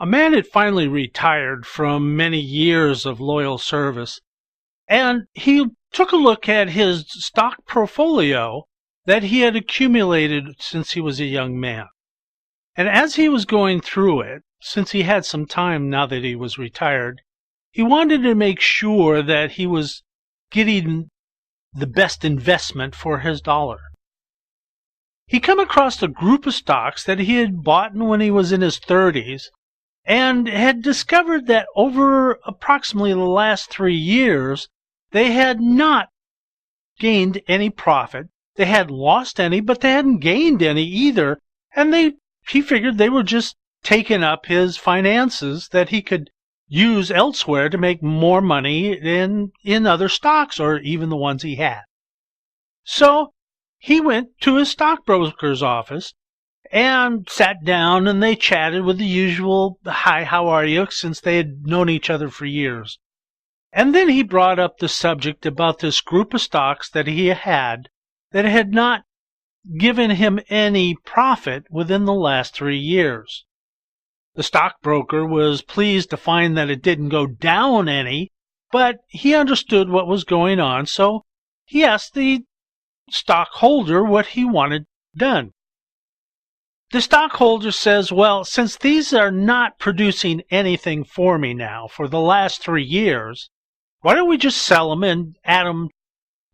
A man had finally retired from many years of loyal service, and he took a look at his stock portfolio that he had accumulated since he was a young man. And as he was going through it, since he had some time now that he was retired, he wanted to make sure that he was getting the best investment for his dollar. He came across a group of stocks that he had bought when he was in his 30s and had discovered that over approximately the last 3 years, they had not gained any profit. They hadn't lost any, but they hadn't gained any either. And he figured they were just taking up his finances that he could use elsewhere to make more money in other stocks or even the ones he had. So he went to his stockbroker's office and sat down, and they chatted with the usual, "Hi, how are you?" since they had known each other for years. And then he brought up the subject about this group of stocks that he had that had not given him any profit within the last 3 years. The stockbroker was pleased to find that it didn't go down any, but he understood what was going on, so he asked the stockholder what he wanted done. The stockholder says, "Well, since these are not producing anything for me now for the last 3 years, why don't we just sell them and add them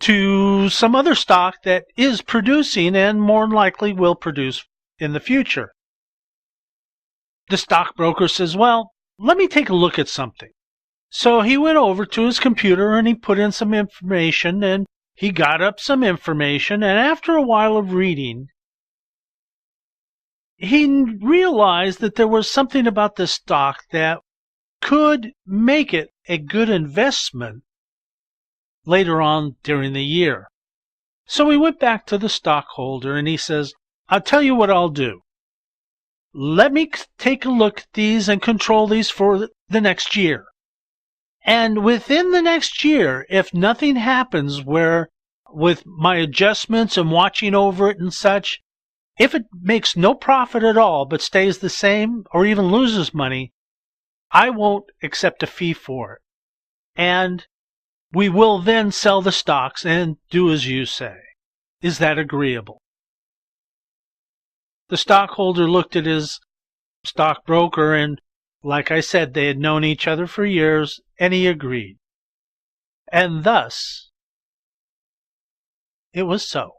to some other stock that is producing and more likely will produce in the future?" The stockbroker says, "Well, let me take a look at something." So he went over to his computer and he put in some information, and he got up some information, and after a while of reading, he realized that there was something about this stock that could make it a good investment later on during the year. So he went back to the stockholder and he says, "I'll tell you what I'll do. Let me take a look at these and control these for the next year. And within the next year, if nothing happens where with my adjustments and watching over it and such, if it makes no profit at all but stays the same or even loses money, I won't accept a fee for it. And we will then sell the stocks and do as you say. Is that agreeable?" The stockholder looked at his stockbroker, and like I said, they had known each other for years, and he agreed. And thus, it was so.